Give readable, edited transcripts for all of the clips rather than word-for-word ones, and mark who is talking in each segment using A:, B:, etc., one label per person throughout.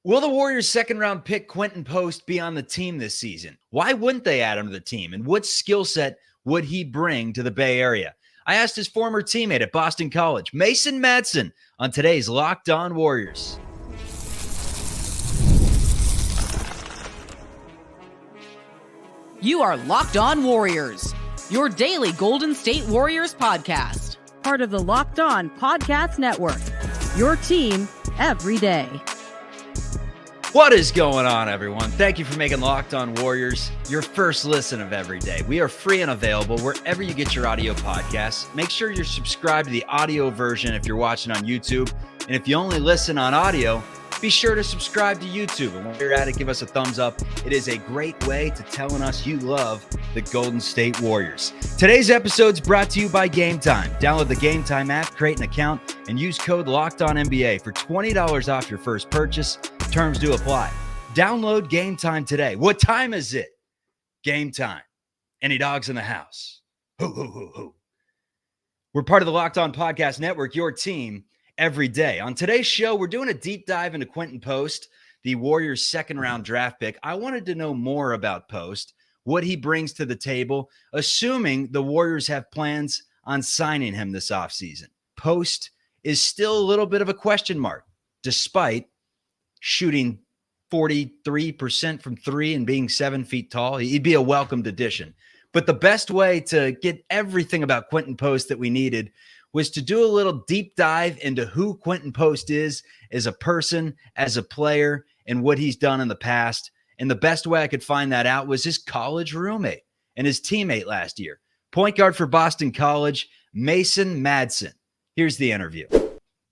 A: Will the Warriors' second-round pick Quinten Post be on the team this season? Why wouldn't they add him to the team? And what skill set would he bring to the Bay Area? I asked his former teammate at Boston College, Mason Madsen, on today's Locked On Warriors.
B: You are Locked On Warriors, your daily Golden State Warriors podcast.
C: Part of the Locked On Podcast Network, your team every day.
A: What is going on, everyone? Thank you for making Locked On Warriors your first listen of every day. We are free and available wherever you get your audio podcasts. Make sure you're subscribed to the audio version if you're watching on YouTube. And if you only listen on audio, be sure to subscribe to YouTube. And while you're at it, give us a thumbs up. It is a great way to telling us you love the Golden State Warriors. Today's episode is brought to you by Gametime. Download the Gametime app, create an account, and use code LOCKEDONNBA for $20 off your first purchase. Terms do apply. Download Gametime today. What time is it? Game time. Any dogs in the house? Hoo, hoo, hoo, hoo. We're part of the Locked On Podcast Network, your team every day. On today's show, we're doing a deep dive into Quinten Post, the Warriors' second-round draft pick. I wanted to know more about Post, what he brings to the table, assuming the Warriors have plans on signing him this offseason. Post is still a little bit of a question mark, despite shooting 43% from three and being 7 feet tall. He'd be a welcomed addition. But the best way to get everything about Quinten Post that we needed was to do a little deep dive into who Quinten Post is as a person, as a player, and what he's done in the past. And the best way I could find that out was his college roommate and his teammate last year. Point guard for Boston College, Mason Madsen. Here's the interview.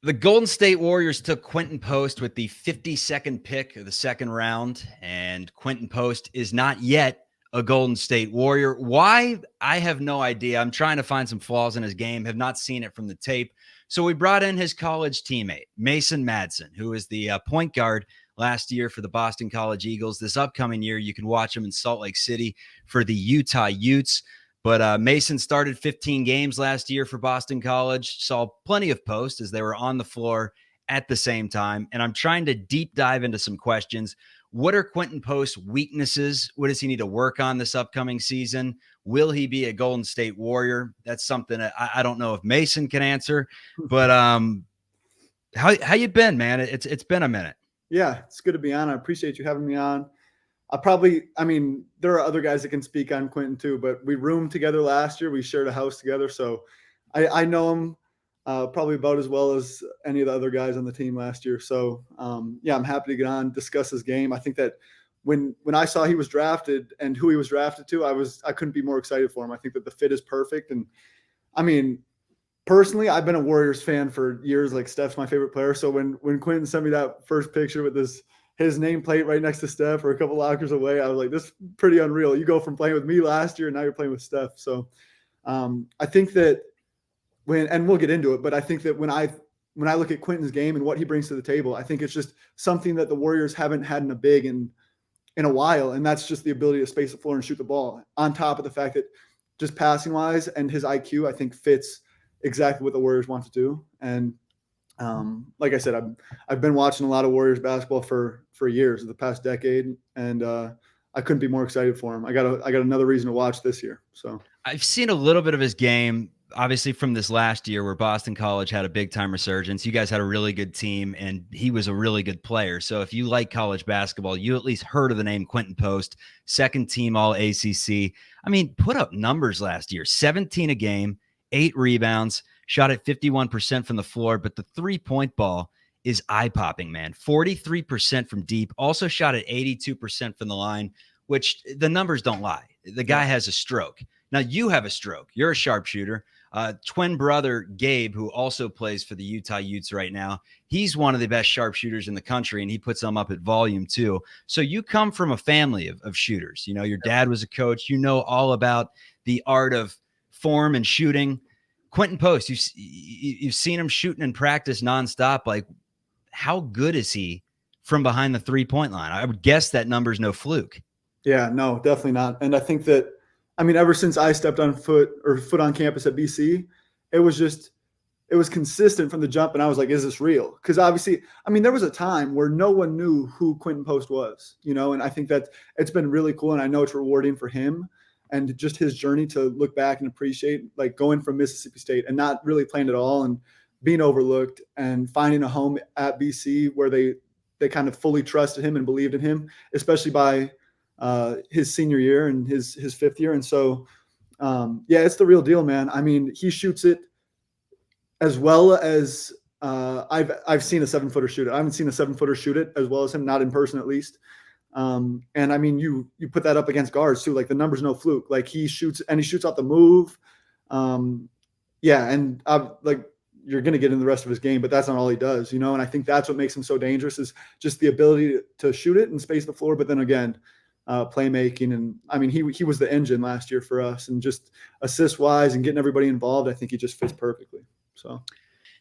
A: The Golden State Warriors took Quinten Post with the 52nd pick of the second round, and Quinten Post is not yet a Golden State Warrior. Why? I have no idea. I'm trying to find some flaws in his game, have not seen it from the tape. So we brought in his college teammate, Mason Madsen, who is the point guard last year for the Boston College Eagles. This upcoming year, you can watch him in Salt Lake City for the Utah Utes. But Mason started 15 games last year for Boston College, saw plenty of Post as they were on the floor at the same time. And I'm trying to deep dive into some questions. What are Quinten Post's weaknesses? What does he need to work on this upcoming season? Will he be a Golden State Warrior? That's something that I don't know if Mason can answer. But how you been, man? It's been a minute.
D: Yeah, it's good to be on. I appreciate you having me on. There are other guys that can speak on Quinten too, but we roomed together last year. We shared a house together. So I know him probably about as well as any of the other guys on the team last year. So I'm happy to get on, discuss his game. I think that when I saw he was drafted and who he was drafted to, I couldn't be more excited for him. I think that the fit is perfect. And personally, I've been a Warriors fan for years. Like, Steph's my favorite player. So when Quinten sent me that first picture with his nameplate right next to Steph or a couple lockers away, I was like, this is pretty unreal. You go from playing with me last year and now you're playing with Steph. So I think that and we'll get into it, but I think that when I look at Quinten's game and what he brings to the table, I think it's just something that the Warriors haven't had in a big in a while. And that's just the ability to space the floor and shoot the ball, on top of the fact that just passing wise and his IQ, I think, fits exactly what the Warriors want to do. And like I said, I've been watching a lot of Warriors basketball for years, the past decade, and I couldn't be more excited for him. I got another reason to watch this year. So
A: I've seen a little bit of his game, obviously from this last year where Boston College had a big time resurgence. You guys had a really good team, and he was a really good player. So if you like college basketball, you at least heard of the name Quinten Post, second team all ACC. Put up numbers last year, 17 a game, 8 rebounds. Shot at 51% from the floor, but the three-point ball is eye-popping, man. 43% from deep. Also shot at 82% from the line, which the numbers don't lie. The guy has a stroke. Now, you have a stroke. You're a sharpshooter. Twin brother Gabe, who also plays for the Utah Utes right now, he's one of the best sharpshooters in the country, and he puts them up at volume too. So you come from a family of shooters. You know, your dad was a coach. You know all about the art of form and shooting. Quinten Post, you've seen him shooting in practice nonstop. Like, how good is he from behind the three-point line? I would guess that number's no fluke.
D: Yeah, no, definitely not. And I think that, ever since I stepped on foot on campus at BC, it was it was consistent from the jump. And I was like, is this real? Because obviously, I mean, there was a time where no one knew who Quinten Post was, and I think that it's been really cool. And I know it's rewarding for him and just his journey to look back and appreciate, like, going from Mississippi State and not really playing at all and being overlooked and finding a home at BC where they kind of fully trusted him and believed in him, especially by his senior year and his fifth year. And so, it's the real deal, man. I mean, he shoots it as well as I've seen a 7-footer shoot it. I haven't seen a 7-footer shoot it as well as him, not in person at least. And I mean, you put that up against guards too. Like, the number's no fluke. Like, he shoots out the move. And like, you're going to get in the rest of his game, but that's not all he does, And I think that's what makes him so dangerous, is just the ability to shoot it and space the floor. But then again, playmaking. And I mean, he was the engine last year for us, and just assist wise and getting everybody involved. I think he just fits perfectly. So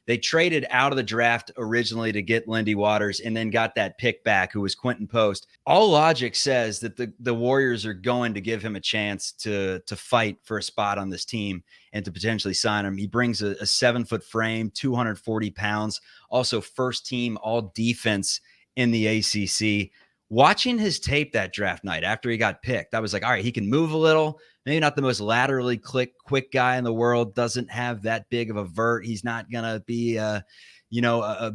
A: they traded out of the draft originally to get Lindy Waters, and then got that pick back, who was Quinten Post. All logic says that the Warriors are going to give him a chance to fight for a spot on this team and to potentially sign him. He brings a 7-foot frame, 240 pounds, also first team all defense in the ACC. Watching his tape that draft night after he got picked, I was like, all right, he can move a little. Maybe not the most laterally quick guy in the world, doesn't have that big of a vert. He's not going to be a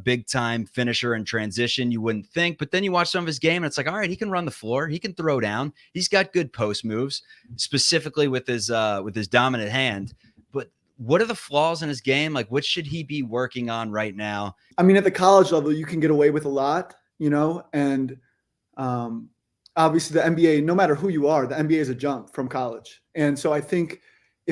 A: big time finisher in transition, you wouldn't think. But then you watch some of his game and it's like, all right, he can run the floor. He can throw down. He's got good post moves, specifically with his dominant hand. But what are the flaws in his game? Like, what should he be working on right now?
D: I mean, at the college level, you can get away with a lot, and obviously the NBA, no matter who you are, the NBA is a jump from college. And so I think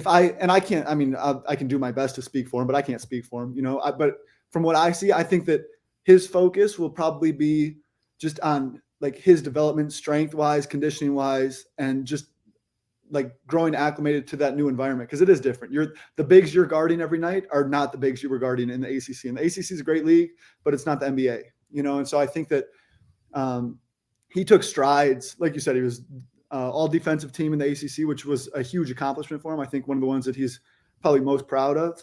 D: I can do my best to speak for him, but I can't speak for him, but from what I see, I think that his focus will probably be just on, like, his development, strength wise, conditioning wise, and just, like, growing acclimated to that new environment. Cause it is different. The bigs you're guarding every night are not the bigs you were guarding in the ACC, and the ACC is a great league, but it's not the NBA, And so I think that, he took strides. Like you said, he was all defensive team in the ACC, which was a huge accomplishment for him. I think one of the ones that he's probably most proud of.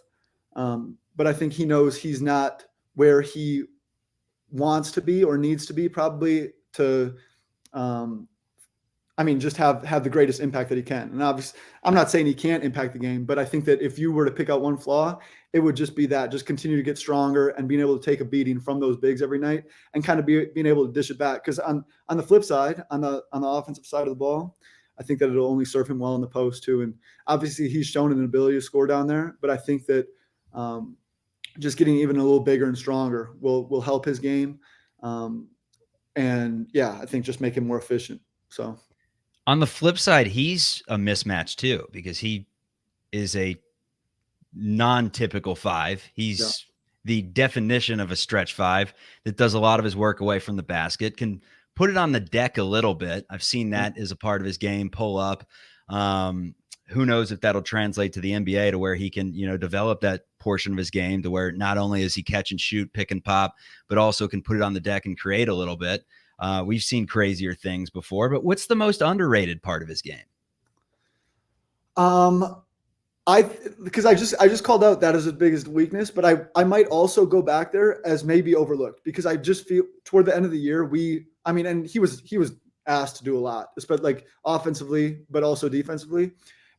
D: But I think he knows he's not where he wants to be or needs to be, probably to, just have the greatest impact that he can. And obviously, I'm not saying he can't impact the game, but I think that if you were to pick out one flaw, it would just be that, just continue to get stronger and being able to take a beating from those bigs every night and kind of being able to dish it back. Because on the flip side, on the offensive side of the ball, I think that it'll only serve him well in the post too. And obviously, he's shown an ability to score down there, but I think that just getting even a little bigger and stronger will help his game. I think just make him more efficient. So.
A: On the flip side, he's a mismatch too, because he is a non-typical 5. He's the definition of a stretch 5 that does a lot of his work away from the basket, can put it on the deck a little bit. I've seen that as a part of his game, pull up. Who knows if that'll translate to the NBA, to where he can, develop that portion of his game to where not only is he catch and shoot, pick and pop, but also can put it on the deck and create a little bit. We've seen crazier things before, but what's the most underrated part of his game?
D: Because I just called out that as his biggest weakness, but I might also go back there as maybe overlooked, because I just feel toward the end of the year, and he was asked to do a lot, especially like offensively, but also defensively.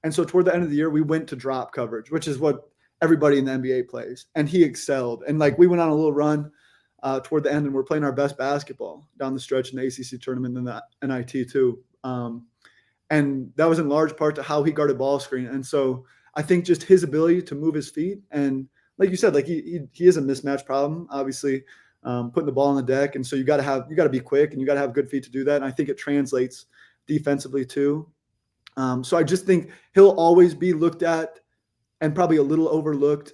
D: And so toward the end of the year, we went to drop coverage, which is what everybody in the NBA plays. And he excelled. And like, we went on a little run toward the end, and we're playing our best basketball down the stretch in the ACC tournament and the NIT too. And that was in large part to how he guarded ball screen. And so I think just his ability to move his feet, and like you said, like he is a mismatch problem, obviously, putting the ball on the deck. And so you got to be quick, and you got to have good feet to do that. And I think it translates defensively too. So I just think he'll always be looked at and probably a little overlooked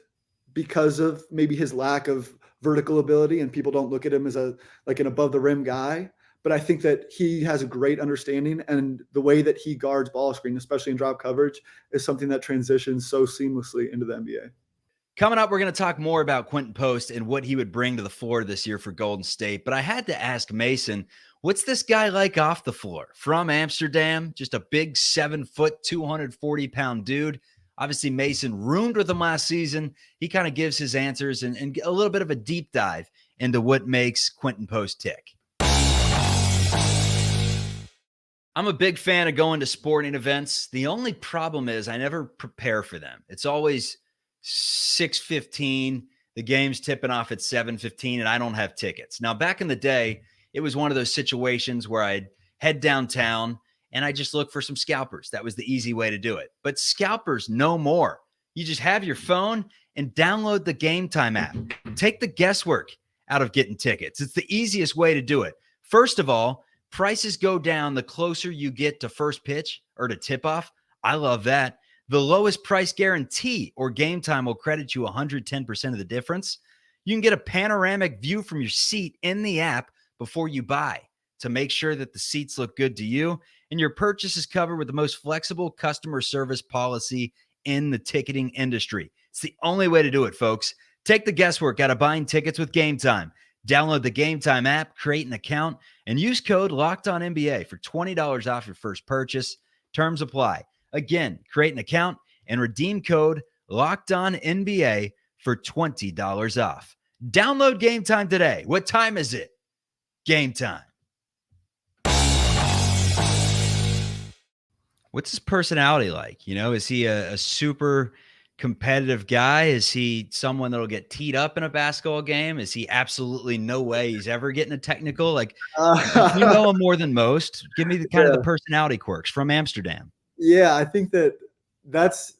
D: because of maybe his lack of vertical ability, and people don't look at him as an above the rim guy. But I think that he has a great understanding, and the way that he guards ball screen, especially in drop coverage, is something that transitions so seamlessly into the NBA.
A: Coming up, we're going to talk more about Quinten Post and what he would bring to the floor this year for Golden State. But I had to ask Mason, what's this guy like off the floor? From Amsterdam, just a big 7-foot, 240-pound dude. Obviously, Mason roomed with him last season. He kind of gives his answers and a little bit of a deep dive into what makes Quinten Post tick. I'm a big fan of going to sporting events. The only problem is I never prepare for them. It's always 6:15. The game's tipping off at 7:15, and I don't have tickets. Now, back in the day, it was one of those situations where I'd head downtown and I just look for some scalpers. That was the easy way to do it. But scalpers no more. You just have your phone and download the Gametime app. Take the guesswork out of getting tickets. It's the easiest way to do it. First of all, prices go down the closer you get to first pitch or to tip off. I love that. The lowest price guarantee or Gametime will credit you 110% of the difference. You can get a panoramic view from your seat in the app before you buy to make sure that the seats look good to you. And your purchase is covered with the most flexible customer service policy in the ticketing industry. It's the only way to do it, folks. Take the guesswork out of buying tickets with Gametime. Download the Gametime app, create an account, and use code LOCKEDONNBA for $20 off your first purchase. Terms apply. Again, create an account and redeem code LOCKEDONNBA for $20 off. Download Gametime today. What time is it? Gametime. What's his personality like? You know, is he a super competitive guy? Is he someone that'll get teed up in a basketball game? Is he absolutely no way he's ever getting a technical? Like, you know him more than most. Give me the kind of the personality quirks from Amsterdam.
D: Yeah, I think that's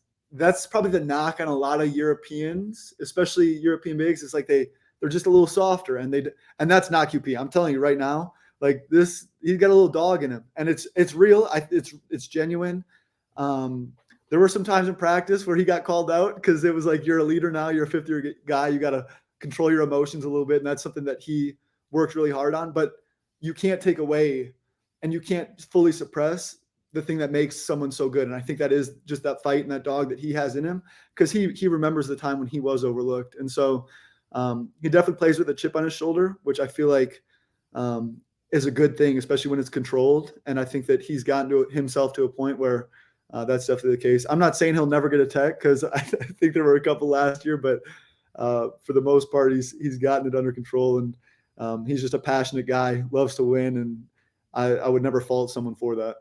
D: probably the knock on a lot of Europeans, especially European bigs. It's like they're just a little softer, and that's not QP. I'm telling you right now, like this, he's got a little dog in him, and it's real. It's genuine. There were some times in practice where he got called out because it was like, you're a leader now, you're a fifth-year guy, you got to control your emotions a little bit, and that's something that he worked really hard on. But you can't take away and you can't fully suppress the thing that makes someone so good. And I think that is just that fight and that dog that he has in him, because he remembers the time when he was overlooked. And so he definitely plays with a chip on his shoulder, which I feel like is a good thing, especially when it's controlled. And I think that he's gotten himself to a point where that's definitely the case. I'm not saying he'll never get a tech, because I think there were a couple last year, but for the most part, he's gotten it under control. And he's just a passionate guy, loves to win. And I would never fault someone for that.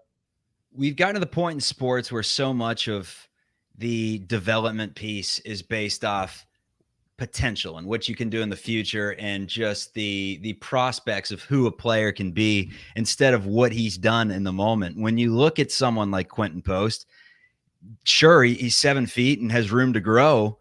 A: We've gotten to the point in sports where so much of the development piece is based off potential and what you can do in the future, and just the prospects of who a player can be instead of what he's done in the moment. When you look at someone like Quinten Post, sure, he's 7 feet and has room to grow,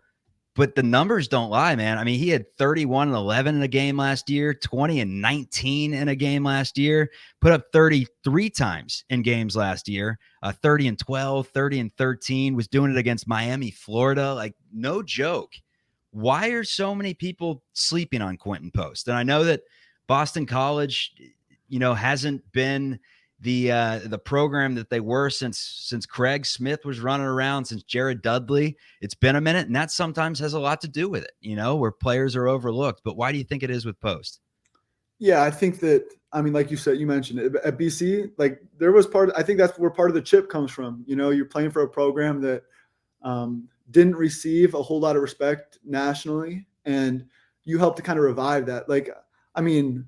A: but the numbers don't lie, man. I mean, he had 31 and 11 in a game last year, 20 and 19 in a game last year, put up 33 times in games last year, 30 and 12, 30 and 13, was doing it against Miami, Florida. Like, no joke. Why are so many people sleeping on Quinten Post? And I know that Boston College, hasn't been the program that they were since Craig Smith was running around, since Jared Dudley. It's been a minute, and that sometimes has a lot to do with it, where players are overlooked. But why do you think it is with Post?
D: Yeah, I think that, like you said, you mentioned it, at BC, like there was I think that's where part of the chip comes from. You're playing for a program that didn't receive a whole lot of respect nationally, and you helped to kind of revive that. Like, in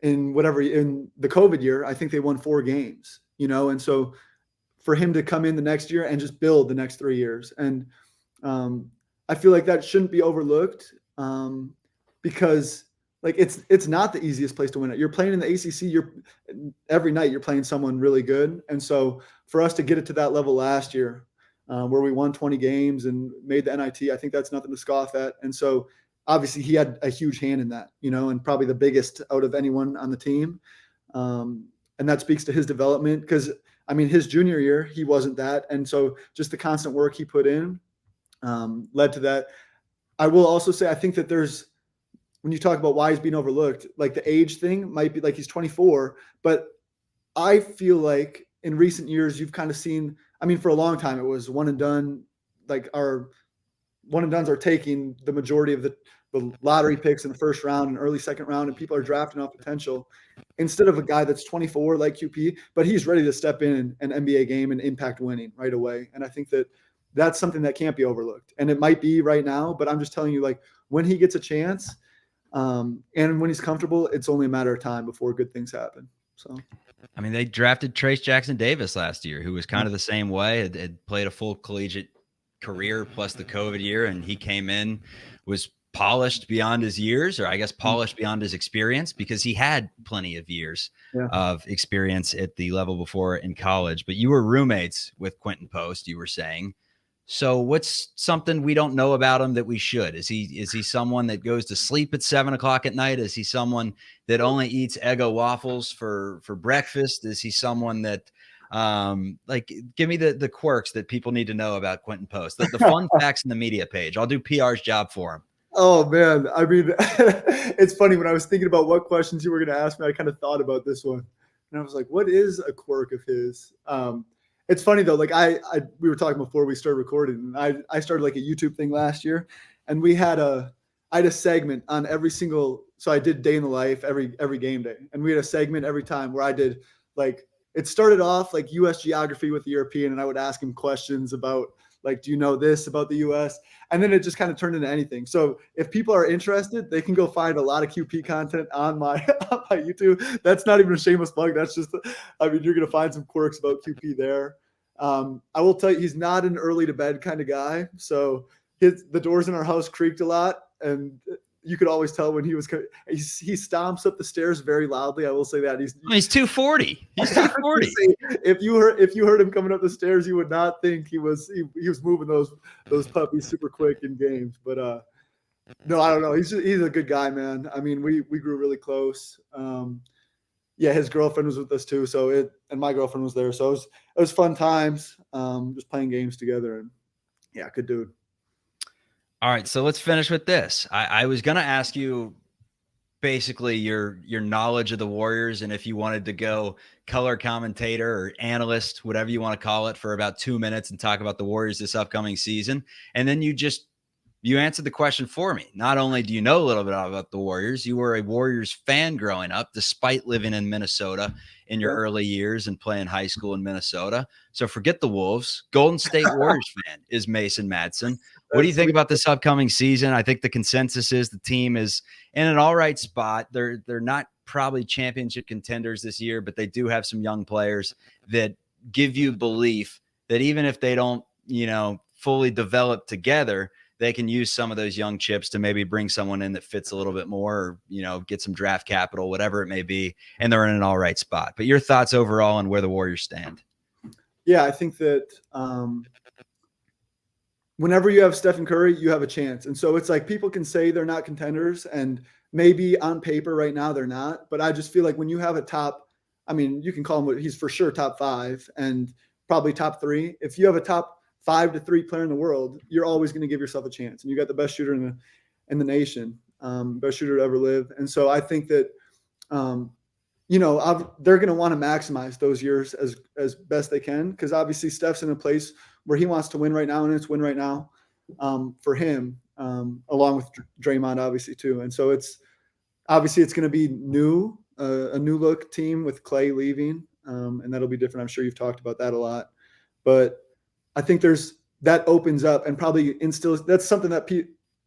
D: the COVID year, I think they won 4 games, and so for him to come in the next year and just build the next 3 years. And I feel like that shouldn't be overlooked, because like it's not the easiest place to win it. You're playing in the ACC, every night you're playing someone really good. And so for us to get it to that level last year, where we won 20 games and made the NIT, I think that's nothing to scoff at. And so obviously he had a huge hand in that, and probably the biggest out of anyone on the team. And that speaks to his development, because his junior year, he wasn't that. And so just the constant work he put in led to that. I will also say, I think that when you talk about why he's being overlooked, like the age thing might be like he's 24, but I feel like in recent years, you've kind of seen, for a long time, it was one and done. Like our one and dones are taking the majority of the lottery picks in the first round and early second round, and people are drafting off potential instead of a guy that's 24 like QP, but he's ready to step in an NBA game and impact winning right away. And I think that that's something that can't be overlooked. And it might be right now, but I'm just telling you, like, when he gets a chance, and when he's comfortable, it's only a matter of time before good things happen. So,
A: I mean, they drafted Trace Jackson-Davis last year, who was kind of the same way, had played a full collegiate career plus the COVID year, and he came in, was polished beyond his years, or I guess polished beyond his experience, because he had plenty of years of experience at the level before in college. But you were roommates with Quinten Post, you were saying. So what's something we don't know about him that we should? Is he someone that goes to sleep at 7 o'clock at night? Is he someone that only eats Eggo waffles for breakfast? Is he someone that like, give me the quirks that people need to know about Quinten Post, the fun facts in the media page. I'll do PR's job for him. Oh
D: man, I mean, it's funny, when I was thinking about what questions you were going to ask me, I kind of thought about this one, and I was like, what is a quirk of his? It's funny though, like we were talking before we started recording, and I started like a YouTube thing last year, and I had a segment on every single, so I did day in the life every game day, and we had a segment every time where I did, like, it started off like U.S. geography with the European, and I would ask him questions about, like, do you know this about the U.S.? And then it just kind of turned into anything. So if people are interested, they can go find a lot of QP content on my YouTube. That's not even a shameless plug. That's just, I mean, you're going to find some quirks about QP there. I will tell you, he's not an early to bed kind of guy. So the doors in our house creaked a lot, and you could always tell when he stomps up the stairs very loudly. I will say that he's
A: 240. He's 240.
D: If you heard him coming up the stairs, you would not think he was moving those puppies super quick in games. But no, I don't know. He's a good guy, man. I mean, we grew really close. His girlfriend was with us too. And my girlfriend was there. So it was fun times, just playing games together, and yeah, good dude.
A: All right, so let's finish with this. I was going to ask you basically your knowledge of the Warriors, and if you wanted to go color commentator or analyst, whatever you want to call it, for about 2 minutes and talk about the Warriors this upcoming season. And then you answered the question for me. Not only do you know a little bit about the Warriors, you were a Warriors fan growing up, despite living in Minnesota in your early years and playing high school in Minnesota. So forget the Wolves. Golden State Warriors fan is Mason Madsen. What do you think about this upcoming season? I think the consensus is the team is in an all right spot. They're not probably championship contenders this year, but they do have some young players that give you belief that even if they don't, fully develop together, they can use some of those young chips to maybe bring someone in that fits a little bit more, or, get some draft capital, whatever it may be, and they're in an all right spot. But your thoughts overall on where the Warriors stand?
D: Yeah, I think that whenever you have Steph and Curry, you have a chance. And so it's like, people can say they're not contenders, and maybe on paper right now they're not. But I just feel like when you have a top, I mean, you can call him, he's for sure top 5 and probably top 3. If you have a top 5 to 3 player in the world, you're always going to give yourself a chance. And you got the best shooter in the nation, best shooter to ever live. And so I think that, they're going to want to maximize those years as best they can, because obviously Steph's in a place where he wants to win right now, and it's win right now for him, along with Draymond obviously too. And so it's going to be a new look team with Clay leaving, and that'll be different. I'm sure you've talked about that a lot, but I think that opens up and probably instills, that's something that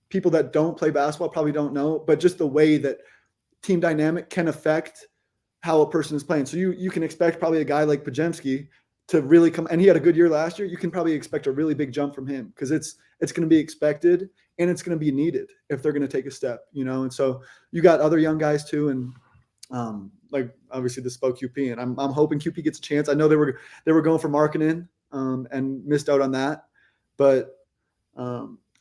D: people that don't play basketball probably don't know, but just the way that team dynamic can affect how a person is playing. So you can expect probably a guy like Podziemski to really come, and he had a good year last year. You can probably expect a really big jump from him, because it's going to be expected and it's going to be needed if they're going to take a step, And so you got other young guys too, and like obviously the spoke QP, and I'm hoping QP gets a chance. I know they were going for Markkanen, and missed out on that, but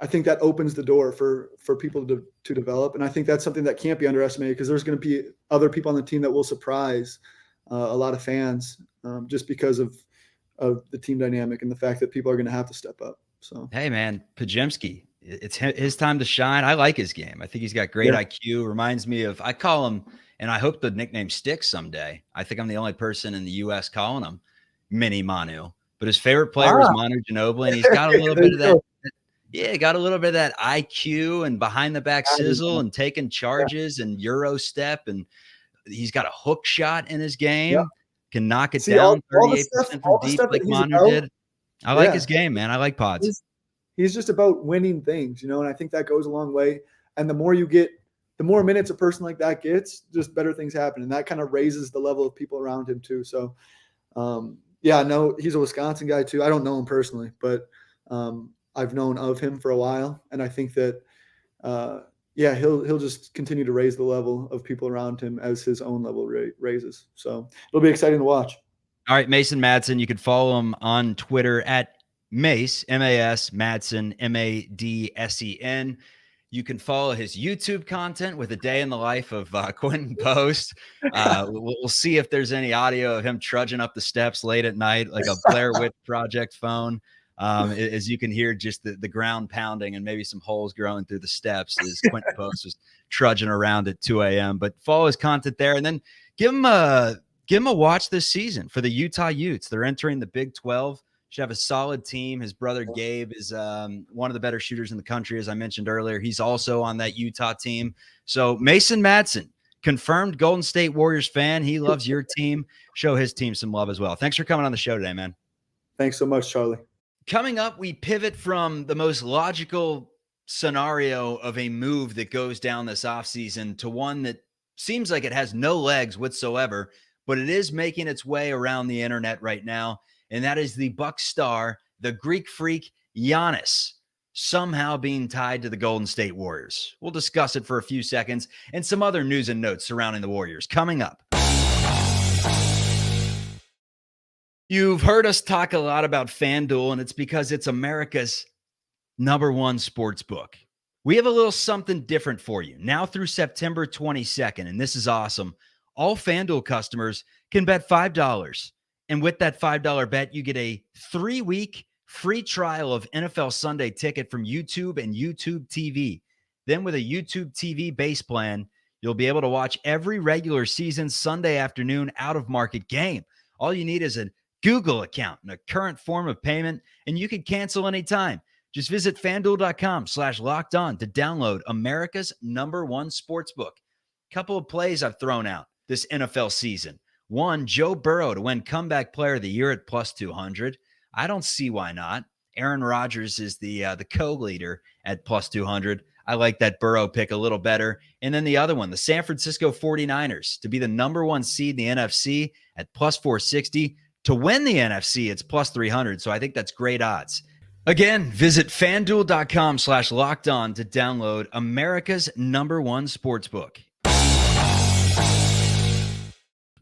D: I think that opens the door for people to develop, and I think that's something that can't be underestimated, because there's going to be other people on the team that will surprise a lot of fans, just because of the team dynamic and the fact that people are going to have to step up. So hey,
A: man, Podziemski, it's his time to shine. I like his game. I think he's got great IQ. Reminds me of, I call him, and I hope the nickname sticks someday. I think I'm the only person in the U.S. calling him Mini Manu. But his favorite player was Manu Ginobili, and he's got a little bit of that. Yeah, got a little bit of that IQ and behind the back sizzle and taking charges and Euro step, and he's got a hook shot in his game. Can knock it down 38% from deep like Manu did. I like his game, man. I like Pods.
D: He's just about winning things, and I think that goes a long way. And the more minutes a person like that gets, just better things happen. And that kind of raises the level of people around him too. So, no, he's a Wisconsin guy too. I don't know him personally, but I've known of him for a while. And I think that, he'll just continue to raise the level of people around him as his own level raises. So it'll be exciting to watch.
A: All right, Mason Madsen. You can follow him on Twitter at Mace, M-A-S, Madsen, M-A-D-S-E-N. You can follow his YouTube content with a day in the life of Quinten Post. We'll see if there's any audio of him trudging up the steps late at night, like a Blair Witch Project phone. As you can hear, just the ground pounding and maybe some holes growing through the steps as Quinten Post was trudging around at 2 a.m. But follow his content there, and then give him a watch this season for the Utah Utes. They're entering the Big 12. Should have a solid team. His brother Gabe is one of the better shooters in the country, as I mentioned earlier. He's also on that Utah team. So Mason Madsen, confirmed Golden State Warriors fan. He loves your team. Show his team some love as well. Thanks for coming on the show today, man.
D: Thanks so much, Charlie.
A: Coming up, we pivot from the most logical scenario of a move that goes down this offseason to one that seems like it has no legs whatsoever, but it is making its way around the internet right now. And that is the Bucks star, the Greek freak, Giannis, somehow being tied to the Golden State Warriors. We'll discuss it for a few seconds and some other news and notes surrounding the Warriors coming up. You've heard us talk a lot about FanDuel, and it's because it's America's number one sportsbook. We have a little something different for you now through September 22nd, and this is awesome. All FanDuel customers can bet $5. And with that $5 bet, you get a 3-week free trial of NFL Sunday Ticket from YouTube and YouTube TV. Then with a YouTube TV base plan, you'll be able to watch every regular season Sunday afternoon out-of-market game. All you need is a Google account and a current form of payment, and you can cancel anytime. Just visit FanDuel.com/lockedon to download America's number one sportsbook. Couple of plays I've thrown out this NFL season. One, Joe Burrow to win Comeback Player of the Year at plus 200. I don't see why not. Aaron Rodgers is the co-leader at plus 200. I like that Burrow pick a little better. And then the other one, the San Francisco 49ers to be the number one seed in the NFC at plus 460. To win the NFC, it's plus 300. So I think that's great odds. Again, visit FanDuel.com/lockedon to download America's number one sportsbook.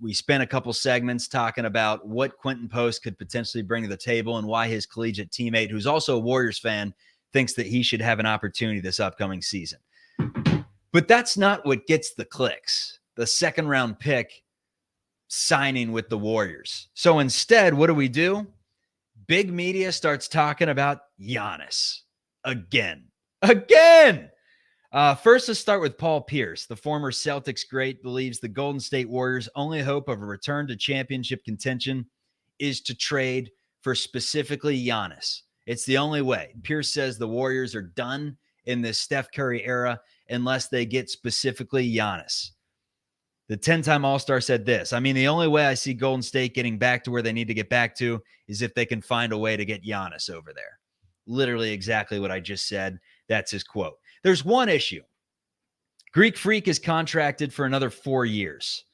A: We spent a couple segments talking about what Quinten Post could potentially bring to the table and why his collegiate teammate, who's also a Warriors fan, thinks that he should have an opportunity this upcoming season. But that's not what gets the clicks. The second-round pick signing with the Warriors. So instead, what do? Big media starts talking about Giannis again. First, let's start with Paul Pierce. The former Celtics great believes the Golden State Warriors' only hope of a return to championship contention is to trade for specifically Giannis. It's the only way. Pierce says the Warriors are done in this Steph Curry era unless they get specifically Giannis. The 10-time All-Star said this: the only way I see Golden State getting back to where they need to get back to is if they can find a way to get Giannis over there. Literally exactly what I just said. That's his quote. There's one issue. Greek Freak is contracted for another 4 years.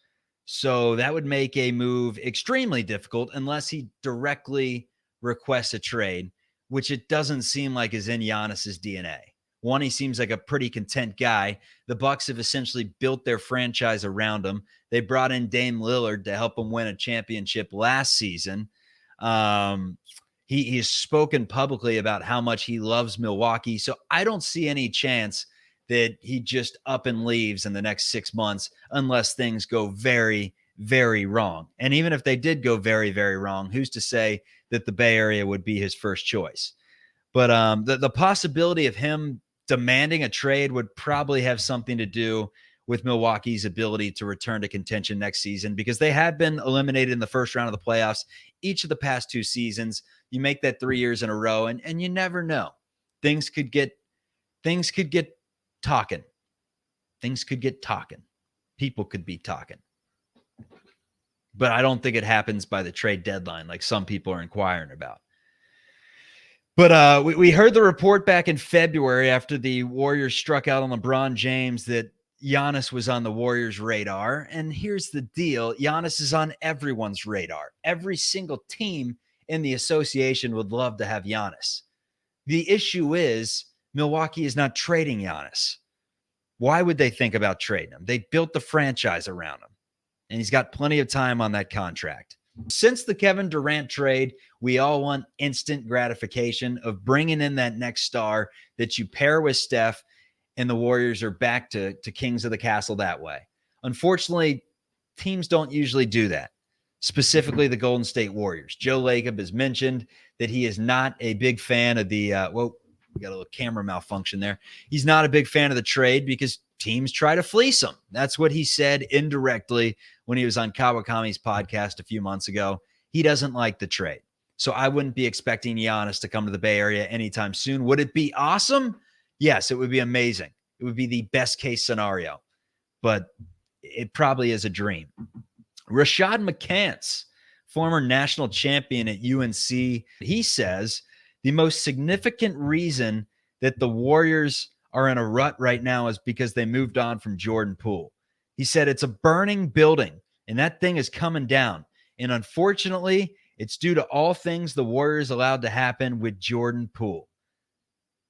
A: So that would make a move extremely difficult unless he directly requests a trade, which it doesn't seem like is in Giannis's DNA. One, he seems like a pretty content guy. The Bucks have essentially built their franchise around him. They brought in Dame Lillard to help him win a championship last season. He's spoken publicly about how much he loves Milwaukee. So I don't see any chance that he just up and leaves in the next 6 months unless things go very, very wrong. And even if they did go very, very wrong, who's to say that the Bay Area would be his first choice? But the possibility of him demanding a trade would probably have something to do with Milwaukee's ability to return to contention next season, because they have been eliminated in the first round of the playoffs each of the past 2 seasons. You make that 3 years in a row, and you never know. Things could get talking. Things could get talking. People could be talking. But I don't think it happens by the trade deadline like some people are inquiring about. But we heard the report back in February after the Warriors struck out on LeBron James that Giannis was on the Warriors' radar. And here's the deal. Giannis is on everyone's radar. Every single team in the association would love to have Giannis. The issue is Milwaukee is not trading Giannis. Why would they think about trading him? They built the franchise around him, and he's got plenty of time on that contract. Since the Kevin Durant trade, we all want instant gratification of bringing in that next star that you pair with Steph, and the Warriors are back to kings of the castle that way. Unfortunately, teams don't usually do that, specifically the Golden State Warriors. Joe Lacob has mentioned that he is not a big fan of the we got a little camera malfunction there. He's not a big fan of the trade because teams try to fleece him. That's what he said indirectly when he was on Kawakami's podcast a few months ago. He doesn't like the trade. So I wouldn't be expecting Giannis to come to the Bay Area anytime soon. Would it be awesome? Yes, it would be amazing. It would be the best case scenario, but it probably is a dream. Rashad McCants, former national champion at UNC, he says the most significant reason that the Warriors are in a rut right now is because they moved on from Jordan Poole. He said it's a burning building, and that thing is coming down. And unfortunately, it's due to all things the Warriors allowed to happen with Jordan Poole.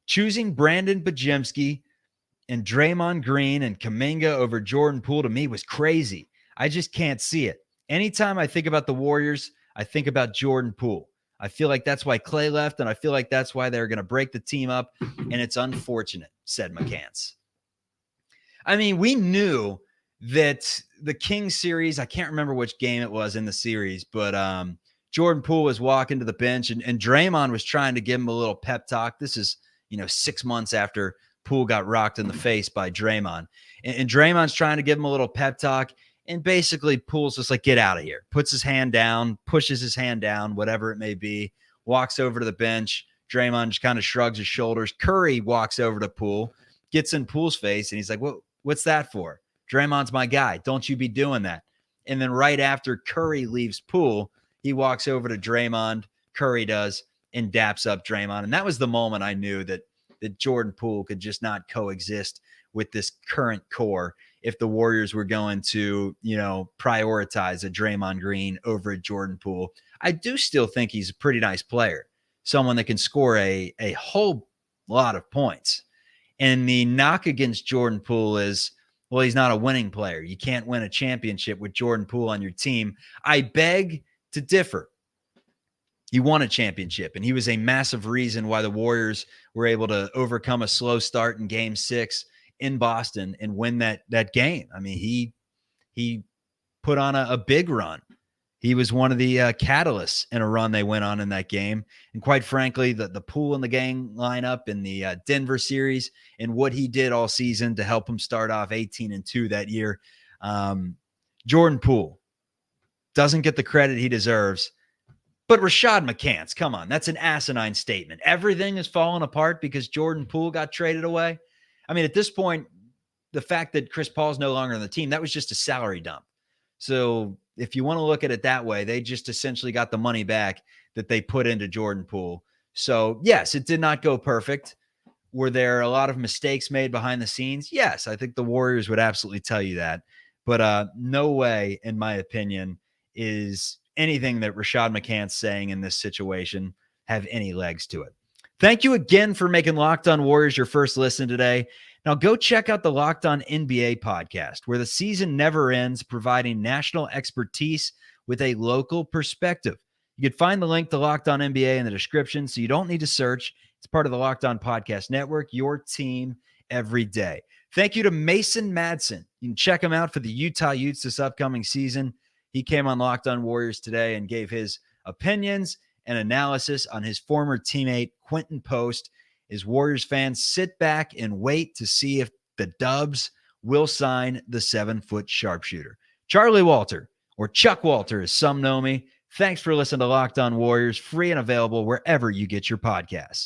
A: Choosing Brandon Bajemski and Draymond Green and Kuminga over Jordan Poole to me was crazy. I just can't see it. Anytime I think about the Warriors, I think about Jordan Poole. I feel like that's why Clay left, and I feel like that's why they're going to break the team up, and it's unfortunate, said McCants. I mean, we knew that the Kings series, I can't remember which game it was in the series, but Jordan Poole was walking to the bench, and Draymond was trying to give him a little pep talk. This is, 6 months after Poole got rocked in the face by Draymond. And Draymond's trying to give him a little pep talk, and basically Poole's just like, get out of here. Puts his hand down, pushes his hand down, whatever it may be, walks over to the bench. Draymond just kind of shrugs his shoulders. Curry walks over to Poole, gets in Poole's face, and he's like, what's that for? Draymond's my guy. Don't you be doing that. And then right after Curry leaves Poole, he walks over to Draymond, Curry does, and daps up Draymond. And that was the moment I knew that Jordan Poole could just not coexist with this current core if the Warriors were going to, prioritize a Draymond Green over a Jordan Poole. I do still think he's a pretty nice player, someone that can score a whole lot of points. And the knock against Jordan Poole is, well, he's not a winning player. You can't win a championship with Jordan Poole on your team. I beg to differ. He won a championship, and he was a massive reason why the Warriors were able to overcome a slow start in Game 6 in Boston and win that game. I mean, he put on a big run. He was one of the catalysts in a run they went on in that game. And quite frankly, the Poole and the gang lineup in the Denver series and what he did all season to help him start off 18-2 that year. Jordan Poole doesn't get the credit he deserves. But Rashad McCants, come on, that's an asinine statement. Everything is falling apart because Jordan Poole got traded away. I mean, at this point, the fact that Chris Paul's no longer on the team, that was just a salary dump. So if you want to look at it that way, they just essentially got the money back that they put into Jordan Poole. So yes, it did not go perfect. Were there a lot of mistakes made behind the scenes? Yes, I think the Warriors would absolutely tell you that. But no way, in my opinion, is anything that Rashad McCants saying in this situation have any legs to it. Thank you again for making Locked On Warriors your first listen today. Now go check out the Locked On NBA podcast, where the season never ends, providing national expertise with a local perspective. You can find the link to Locked On NBA in the description, so you don't need to search. It's part of the Locked On Podcast Network, your team every day. Thank you to Mason Madsen. You can check him out for the Utah Utes this upcoming season. He came on Locked On Warriors today and gave his opinions and analysis on his former teammate, Quinten Post. As Warriors fans sit back and wait to see if the Dubs will sign the 7-foot sharpshooter. Charlie Walter, or Chuck Walter as some know me, thanks for listening to Locked On Warriors, free and available wherever you get your podcasts.